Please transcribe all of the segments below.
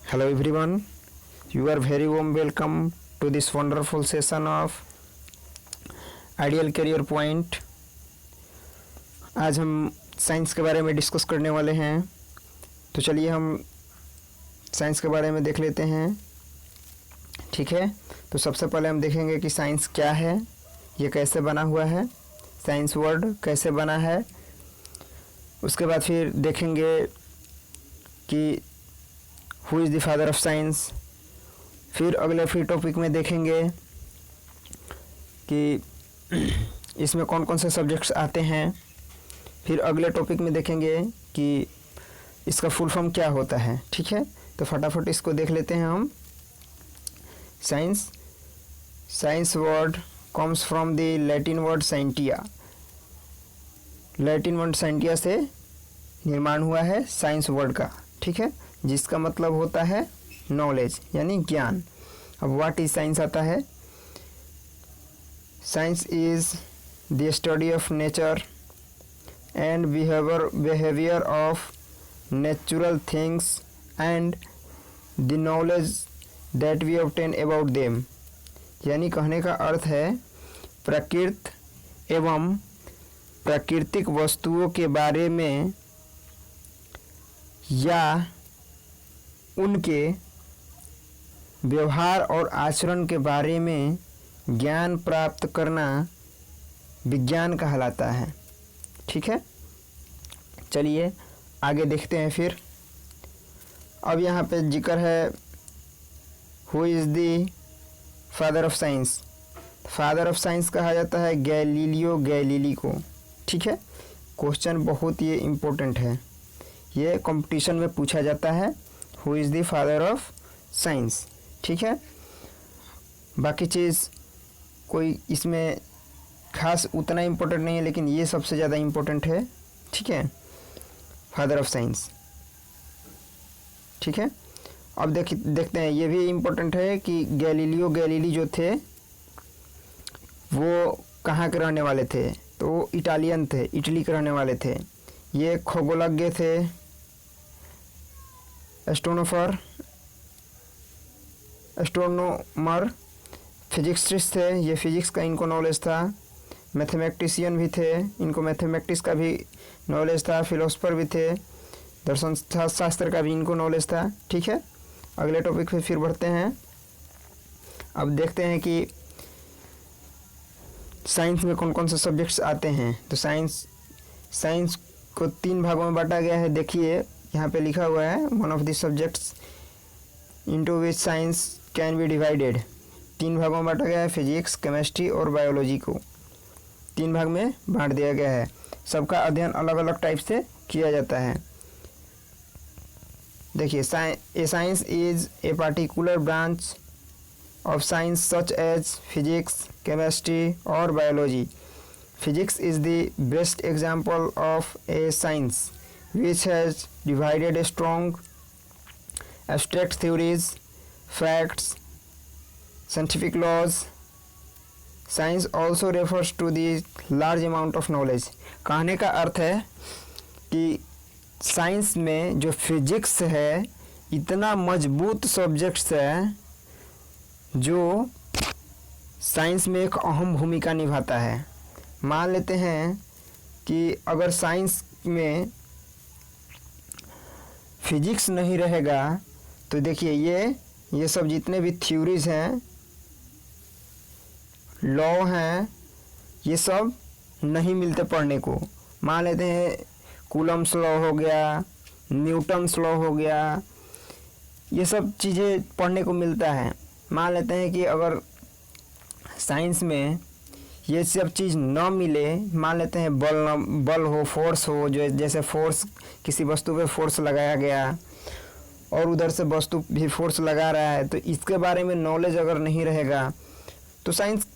Hello everyone, you are very warm welcome to this wonderful session of Ideal Career Point। आज हम science के बारे में discuss करने वाले हैं, तो चलिए हम साइंस के बारे में देख लेते हैं। ठीक है, तो सबसे पहले हम देखेंगे कि साइंस क्या है, ये कैसे बना हुआ है, साइंस वर्ड कैसे बना है। उसके बाद फिर देखेंगे कि who is the father of science. फिर अगले टॉपिक में देखेंगे कि इसमें कौन कौन से सब्जेक्ट्स आते हैं। फिर अगले टॉपिक में देखेंगे कि इसका फुल फॉर्म क्या होता है। ठीक है, तो फटाफट इसको देख लेते हैं हम। Science word comes from the Latin word scientia. Latin word scientia से निर्माण हुआ है साइंस वर्ड का। ठीक है, जिसका मतलब होता है नॉलेज यानी ज्ञान। अब व्हाट इज साइंस आता है। Science is the study of nature and behaviour of natural things and the knowledge that we obtain about them. यानी कहने का अर्थ है प्रकृति एवं प्राकृतिक वस्तुओं के बारे में या उनके व्यवहार और आचरण के बारे में ज्ञान प्राप्त करना विज्ञान कहलाता है। ठीक है, चलिए आगे देखते हैं। फिर अब यहाँ पे जिक्र है who is the father of science. Father of science कहा जाता है गैलीलियो गैलीली को। ठीक है, क्वेश्चन बहुत ये इम्पोर्टेंट है, ये कंपटीशन में पूछा जाता है, who is the father of science. ठीक है, बाकी चीज़ कोई इसमें खास उतना इम्पोर्टेंट नहीं है, लेकिन ये सबसे ज़्यादा इम्पोर्टेंट है। ठीक है, फादर ऑफ साइंस। ठीक है, अब देखते हैं, ये भी इम्पोर्टेंट है कि गैलीलियो गैलीली जो थे वो कहाँ के रहने वाले थे, तो इटालियन थे, इटली के रहने वाले थे। ये खगोलज्ञ थे, एस्ट्रोनोमर, फिजिक्सिस्ट थे, ये फिजिक्स का इनको नॉलेज था। मैथमेटिशियन भी थे, इनको मैथमेटिक्स का भी नॉलेज था। फिलोसफर भी थे, दर्शन शास्त्र का भी इनको नॉलेज था। ठीक है, अगले टॉपिक पे फिर बढ़ते हैं। अब देखते हैं कि साइंस में कौन कौन से सब्जेक्ट्स आते हैं। तो साइंस को 3 भागों में बांटा गया है। देखिए यहाँ पे लिखा हुआ है one of the subjects into which science can be divided. 3 भागों में बांटा गया है, फिजिक्स, केमिस्ट्री और बायोलॉजी को 3 भाग में बांट दिया गया है। सबका अध्ययन अलग अलग टाइप से किया जाता है। देखिए, ए science is a particular branch of science such as physics, chemistry or biology. Physics is the best example of a science which has divided strong abstract theories, facts, scientific laws. Science also refers to the large amount of knowledge. कहने का अर्थ है कि science में जो physics है इतना मजबूत subjects है जो साइंस में एक अहम भूमिका निभाता है। मान लेते हैं कि अगर साइंस में फिजिक्स नहीं रहेगा तो देखिए ये सब जितने भी थ्योरीज हैं, लॉ हैं, ये सब नहीं मिलते पढ़ने को। मान लेते हैं कूलम्स लॉ हो गया, न्यूटन्स लॉ हो गया, ये सब चीज़ें पढ़ने को मिलता है। मान लेते हैं कि अगर साइंस में ये सब चीज़ न मिले, मान लेते हैं बल हो, फोर्स हो, जो जैसे फोर्स किसी वस्तु पे फोर्स लगाया गया और उधर से वस्तु भी फोर्स लगा रहा है, तो इसके बारे में नॉलेज अगर नहीं रहेगा तो साइंस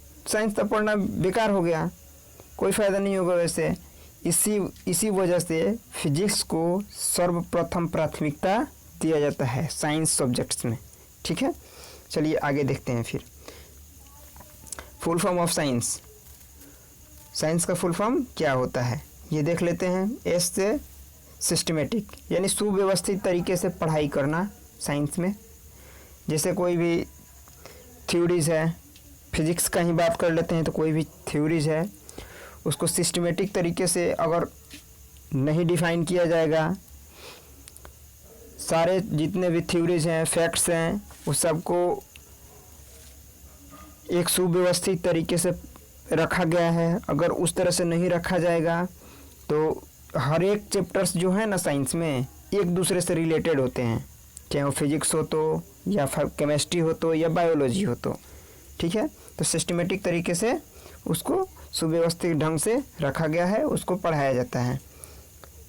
तो पढ़ना बेकार हो गया, कोई फ़ायदा नहीं होगा। वैसे इसी वजह से फिजिक्स को सर्वप्रथम प्राथमिकता दिया जाता है साइंस सब्जेक्ट्स में। ठीक है, चलिए आगे देखते हैं। फिर full form of science. Science का फुल फॉर्म क्या होता है ये देख लेते हैं। एस से सिस्टमेटिक यानी सुव्यवस्थित तरीके से पढ़ाई करना। साइंस में। जैसे कोई भी थ्योरीज़ है, फिजिक्स का ही बात कर लेते हैं, तो कोई भी थ्योरीज़ है उसको सिस्टमेटिक तरीके से अगर नहीं डिफाइन किया जाएगा, सारे जितने भी थ्योरीज हैं, फैक्ट्स हैं, उस सबको एक सुव्यवस्थित तरीके से रखा गया है। अगर उस तरह से नहीं रखा जाएगा तो हर एक चैप्टर्स जो है ना साइंस में एक दूसरे से रिलेटेड होते हैं, चाहे वो फिजिक्स हो तो या केमिस्ट्री हो तो या बायोलॉजी हो तो, ठीक है। तो सिस्टमेटिक तरीके से उसको सुव्यवस्थित ढंग से रखा गया है, उसको पढ़ाया जाता है,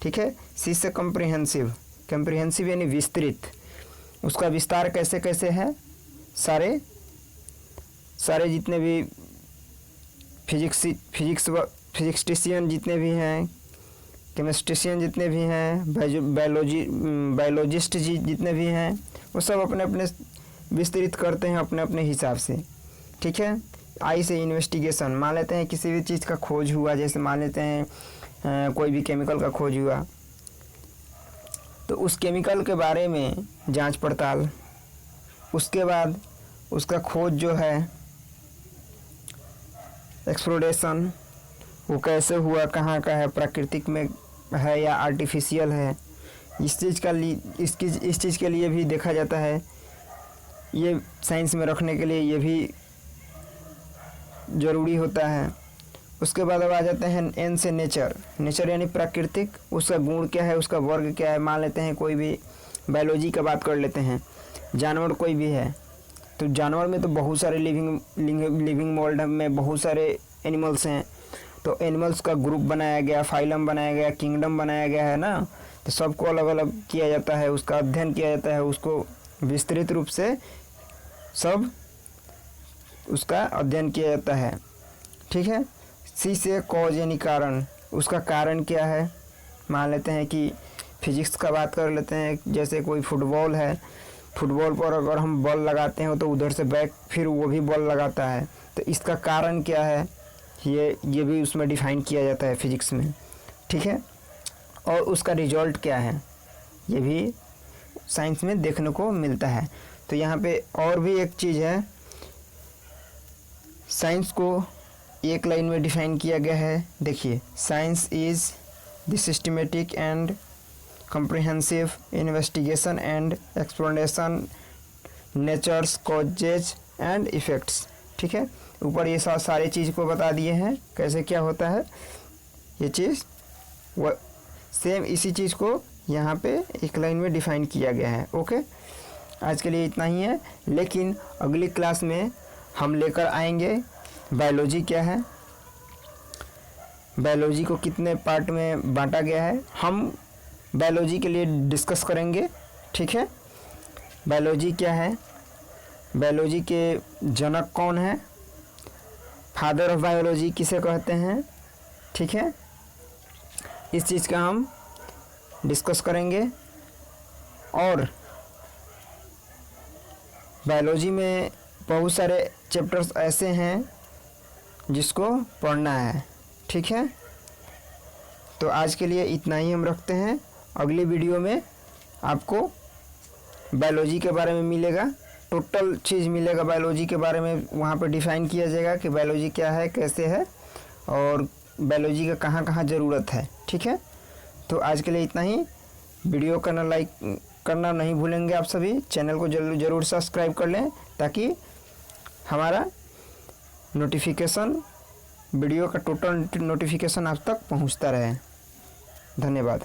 ठीक है। सी से कम्प्रिहेंसिव, कम्प्रिहेंसिव यानी विस्तृत, उसका विस्तार कैसे कैसे है, सारे जितने भी फिजिक्सटिशियन जितने भी हैं, केमिस्ट्रिशियन जितने भी हैं, बायोलॉजिस्ट जितने भी हैं, वो सब अपने अपने विस्तृत करते हैं अपने अपने हिसाब से, ठीक है। आई से इन्वेस्टिगेशन, मान लेते हैं किसी भी चीज़ का खोज हुआ, जैसे मान लेते हैं कोई भी केमिकल का खोज हुआ, तो उस केमिकल के बारे में जांच पड़ताल, उसके बाद उसका खोज जो है एक्सप्लोरेशन, वो कैसे हुआ, कहाँ का है, प्राकृतिक में है या आर्टिफिशियल है, इस चीज़ के लिए भी देखा जाता है। ये साइंस में रखने के लिए ये भी ज़रूरी होता है। उसके बाद अब आ जाते हैं एन से नेचर, नेचर यानी प्राकृतिक, उसका गुण क्या है, उसका वर्ग क्या है। मान लेते हैं कोई भी बायोलॉजी का बात कर लेते हैं, जानवर कोई भी है, तो जानवर में तो बहुत सारे लिविंग वर्ल्ड में बहुत सारे एनिमल्स हैं, तो एनिमल्स का ग्रुप बनाया गया, फाइलम बनाया गया, किंगडम बनाया गया है ना, तो सबको अलग अलग किया जाता है, उसका अध्ययन किया जाता है, उसको विस्तृत रूप से सब उसका अध्ययन किया जाता है, ठीक है। सी से कॉज यानी कारण, उसका कारण क्या है। मान लेते हैं कि फिजिक्स का बात कर लेते हैं, जैसे कोई फुटबॉल है, फुटबॉल पर अगर हम बॉल लगाते हैं तो उधर से बैक फिर वो भी बॉल लगाता है, तो इसका कारण क्या है, ये भी उसमें डिफाइन किया जाता है फिजिक्स में, ठीक है। और उसका रिजल्ट क्या है, ये भी साइंस में देखने को मिलता है। तो यहाँ पे और भी एक चीज़ है, साइंस को एक लाइन में डिफाइन किया गया है, देखिए, science is the systematic and comprehensive investigation and explanation nature's causes and effects, ठीक है। ऊपर ये सारी चीज़ को बता दिए हैं कैसे क्या होता है ये चीज़, वो सेम इसी चीज़ को यहाँ पे एक लाइन में डिफाइन किया गया है। ओके, आज के लिए इतना ही है, लेकिन अगली क्लास में हम लेकर आएंगे बायोलॉजी क्या है, बायोलॉजी को कितने पार्ट में बांटा गया है, हम बायोलॉजी के लिए डिस्कस करेंगे, ठीक है। बायोलॉजी क्या है, बायोलॉजी के जनक कौन है, फादर ऑफ बायोलॉजी किसे कहते हैं, ठीक है। इस चीज़ का हम डिस्कस करेंगे। और बायोलॉजी में बहुत सारे चैप्टर्स ऐसे हैं जिसको पढ़ना है, ठीक है। तो आज के लिए इतना ही हम रखते हैं। अगली वीडियो में आपको बायोलॉजी के बारे में मिलेगा, टोटल चीज़ मिलेगा बायोलॉजी के बारे में, वहाँ पर डिफ़ाइन किया जाएगा कि बायोलॉजी क्या है, कैसे है, और बायोलॉजी का कहाँ कहाँ ज़रूरत है, ठीक है। तो आज के लिए इतना ही। वीडियो करना लाइक करना नहीं भूलेंगे आप सभी, चैनल को ज़रूर सब्सक्राइब कर लें ताकि हमारा नोटिफिकेशन, वीडियो का टोटल नोटिफिकेशन आप तक पहुँचता रहे। धन्यवाद।